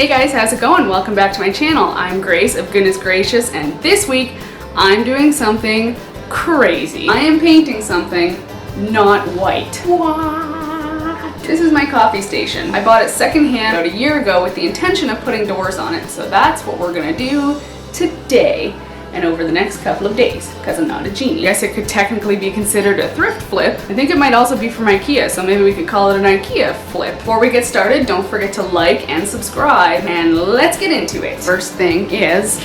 Hey guys, how's it going? Welcome back to my channel. I'm Grace of Goodness Gracious, and this week I'm doing something crazy. I am painting something not white. What? This is my coffee station. I bought it secondhand about a year ago with the intention of putting doors on it, so that's what we're gonna do today and over the next couple of days, because I'm not a genie. I guess it could technically be considered a thrift flip. I think it might also be from IKEA, so maybe we could call it an IKEA flip. Before we get started, don't forget to like and subscribe, and let's get into it. First thing is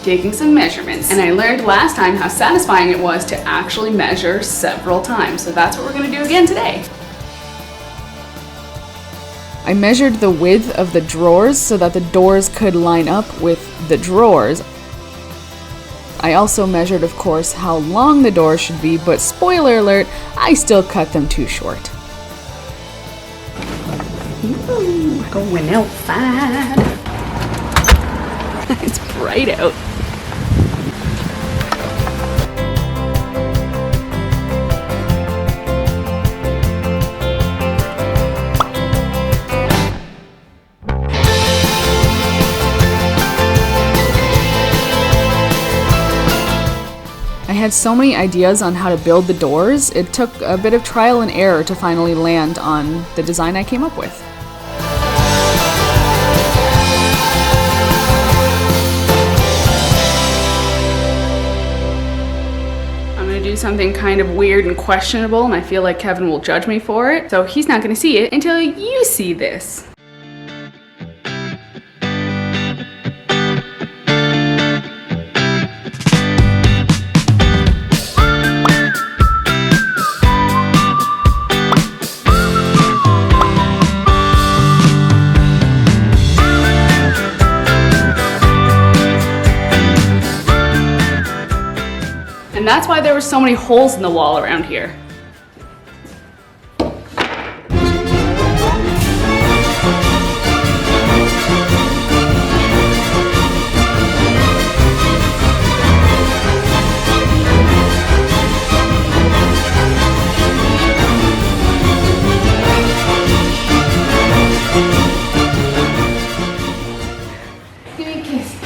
taking some measurements. And I learned last time how satisfying it was to actually measure several times, so that's what we're gonna do again today. I measured the width of the drawers so that the doors could line up with the drawers. I also measured, of course, how long the doors should be, but spoiler alert, I still cut them too short. Ooh, going outside. It's bright out. I had so many ideas on how to build the doors, it took a bit of trial and error to finally land on the design I came up with. I'm gonna do something kind of weird and questionable, and I feel like Kevin will judge me for it, so he's not gonna see it until you see this. And that's why there were so many holes in the wall around here. Give me a kiss.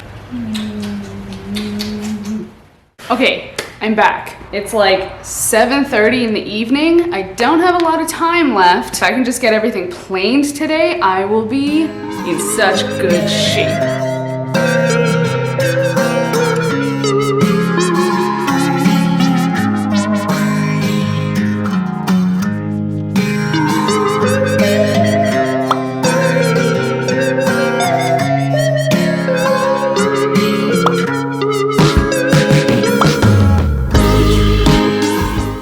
Okay. I'm back. It's like 7:30 in the evening. I don't have a lot of time left. If I can just get everything planed today, I will be in such good shape.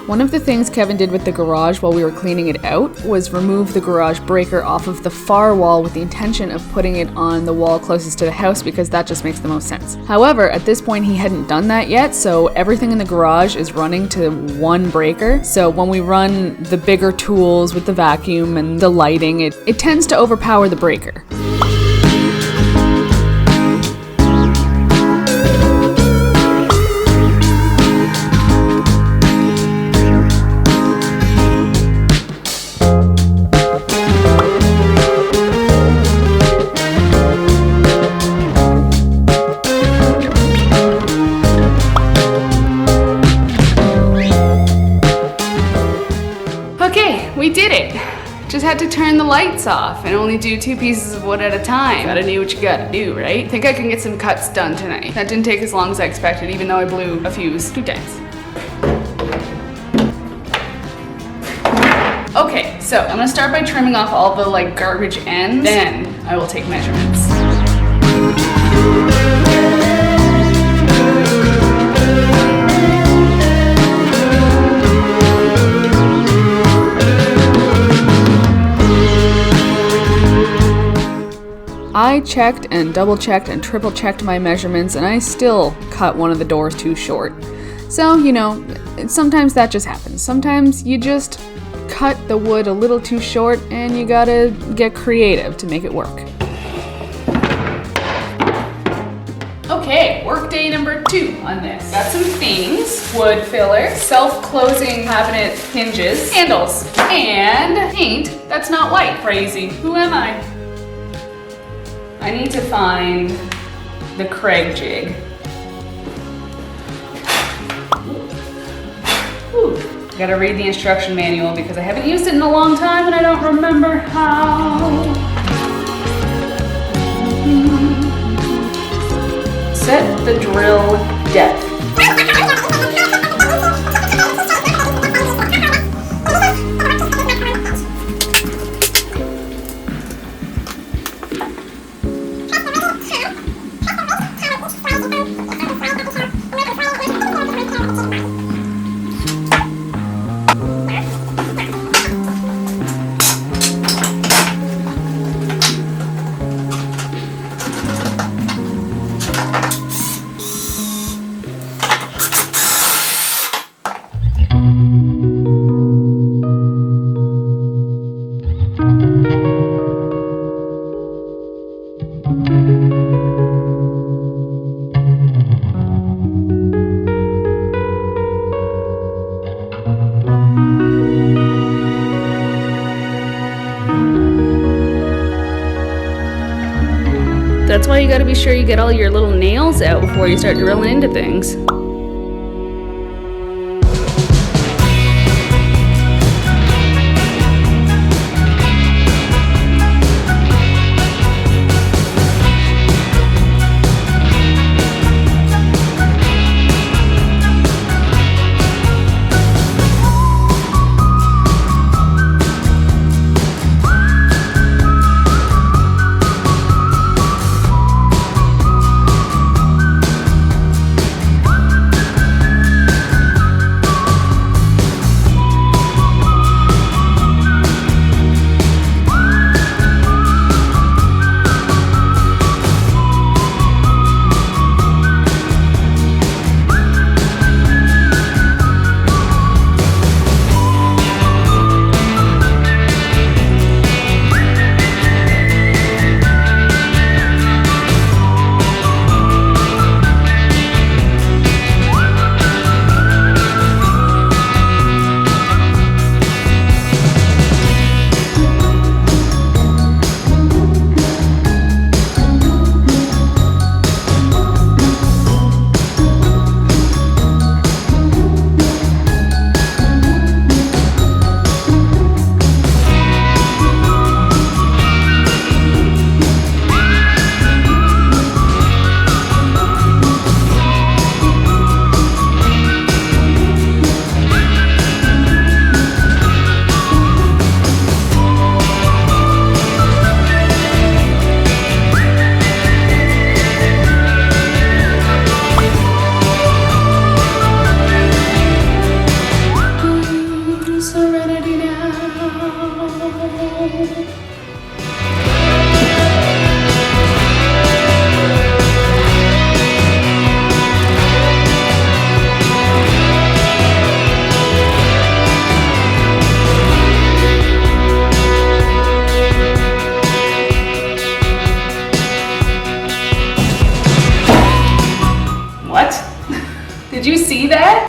One of the things Kevin did with the garage while we were cleaning it out was remove the garage breaker off of the far wall with the intention of putting it on the wall closest to the house because that just makes the most sense. However, at this point he hadn't done that yet, so everything in the garage is running to one breaker. So when we run the bigger tools with the vacuum and the lighting, it tends to overpower the breaker. Okay, we did it. Just had to turn the lights off and only do 2 pieces of wood at a time. Gotta do what you gotta do, right? I think I can get some cuts done tonight. That didn't take as long as I expected, even though I blew a fuse 2 times. Okay, so I'm gonna start by trimming off all the garbage ends. Then I will take measurements. I checked and double checked and triple checked my measurements, and I still cut one of the doors too short. So, you know, sometimes that just happens. Sometimes you just cut the wood a little too short and you gotta get creative to make it work. Okay, work day number 2 on this. Got some things, wood filler, self-closing cabinet hinges, handles, and paint that's not white. Crazy. Who am I? I need to find the Craig jig. Whew. Gotta read the instruction manual because I haven't used it in a long time and I don't remember how. Set the drill depth. That's why you gotta be sure you get all your little nails out before you start drilling into things. Did you see that?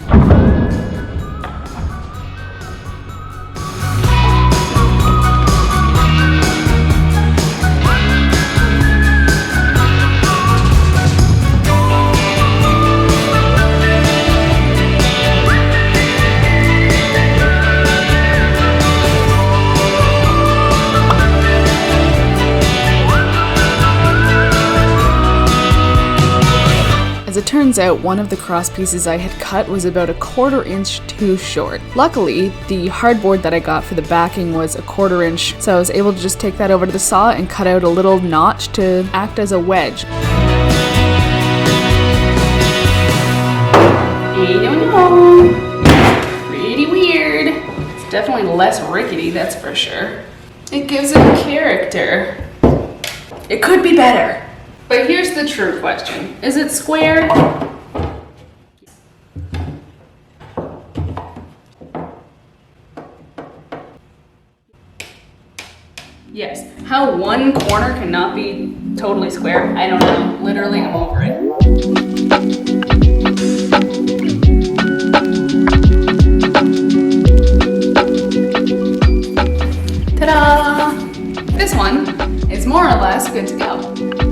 As it turns out, one of the cross pieces I had cut was about 1/4 inch too short. Luckily, the hardboard that I got for the backing was 1/4 inch, so I was able to just take that over to the saw and cut out a little notch to act as a wedge. I don't know. Pretty weird. It's definitely less rickety, that's for sure. It gives it character. It could be better. But here's the true question. Is it square? Yes. How one corner cannot be totally square, I don't know. Literally, I'm over it. Ta-da! This one is more or less good to go.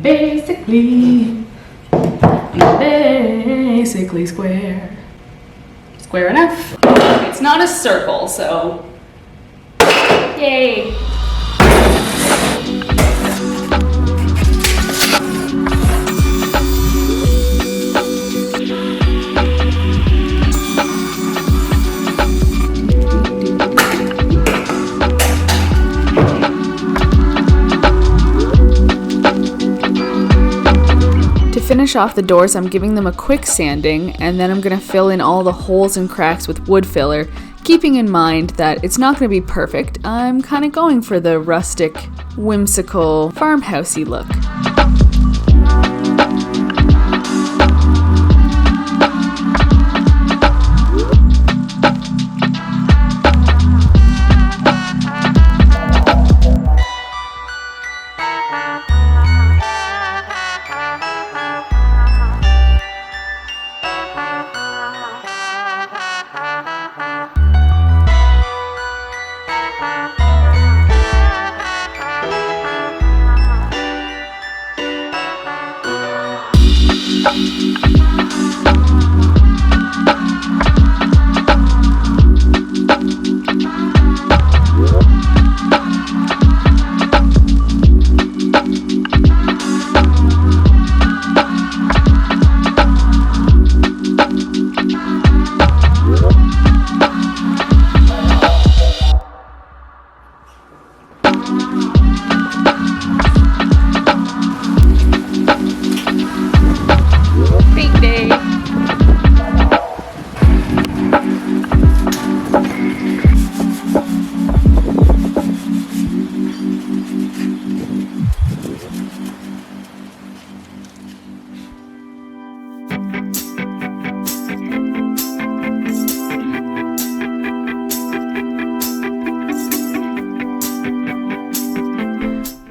basically square. Square enough. It's not a circle, so yay. To finish off the doors, I'm giving them a quick sanding, and then I'm going to fill in all the holes and cracks with wood filler, keeping in mind that it's not going to be perfect. I'm kind of going for the rustic, whimsical, farmhousey look.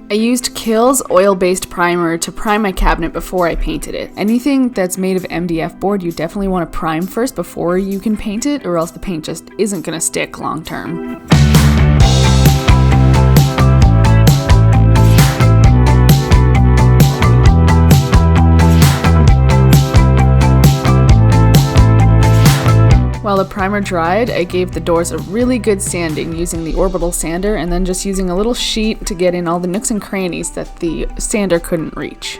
I used Kiehl's oil-based primer to prime my cabinet before I painted it. Anything that's made of MDF board, you definitely want to prime first before you can paint it, or else the paint just isn't going to stick long term. While the primer dried, I gave the doors a really good sanding using the orbital sander and then just using a little sheet to get in all the nooks and crannies that the sander couldn't reach.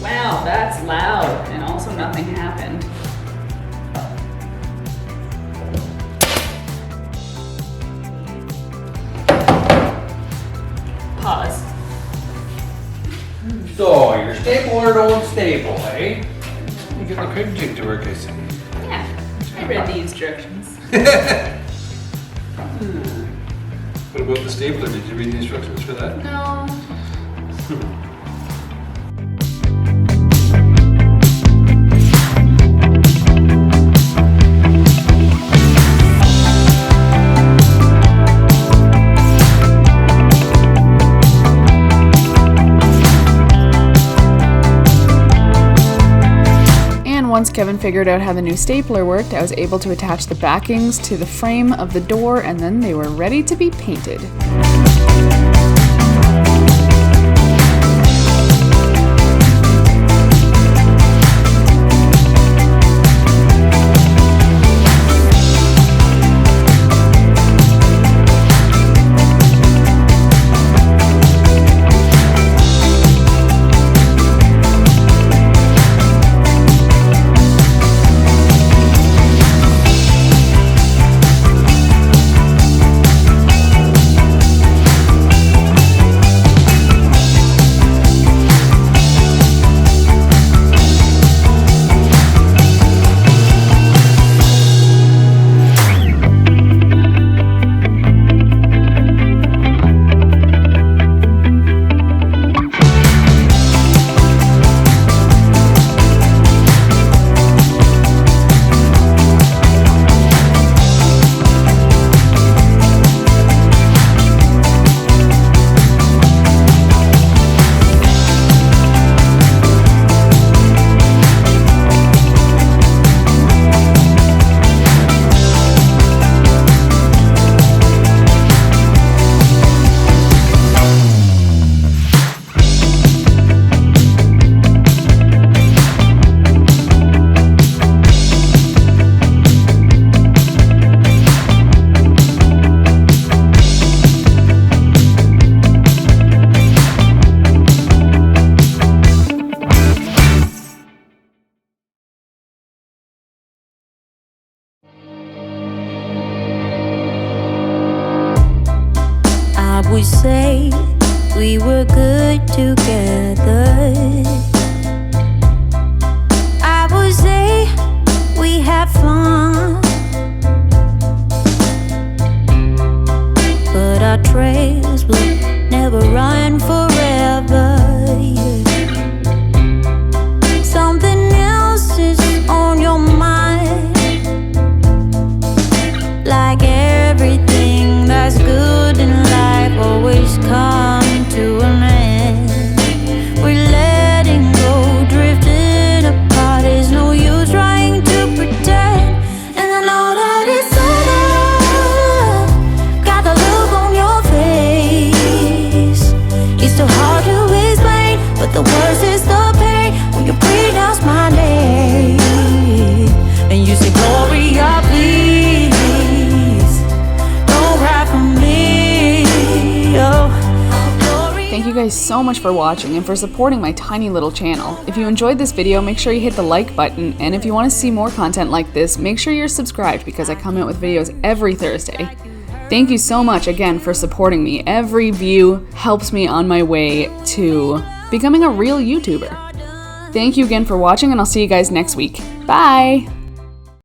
Wow, that's loud, and also nothing happened. Pause. So, your stapler don't staple, eh? You get the crib jig to work, I see. Yeah, I read the instructions. What about the stapler? Did you read the instructions for that? No. Once Kevin figured out how the new stapler worked, I was able to attach the backings to the frame of the door, and then they were ready to be painted. together. I would say we had fun, but our trails will never run forever. Something else is on your mind, like everything that's good in life always come to an end. We're letting go, drifting apart. There's no use trying to pretend. And I know that it's over. Got the look on your face. It's too hard to explain, but the worst is the pain when you pronounce my name and you say, Gloria, please don't cry for me. Oh, Gloria. Thank you guys so much for watching and for supporting my tiny little channel. If you enjoyed this video, make sure you hit the like button, and if you want to see more content like this, make sure you're subscribed because I come out with videos every Thursday. Thank you so much again for supporting me. Every view helps me on my way to becoming a real YouTuber. Thank you again for watching, and I'll see you guys next week. Bye!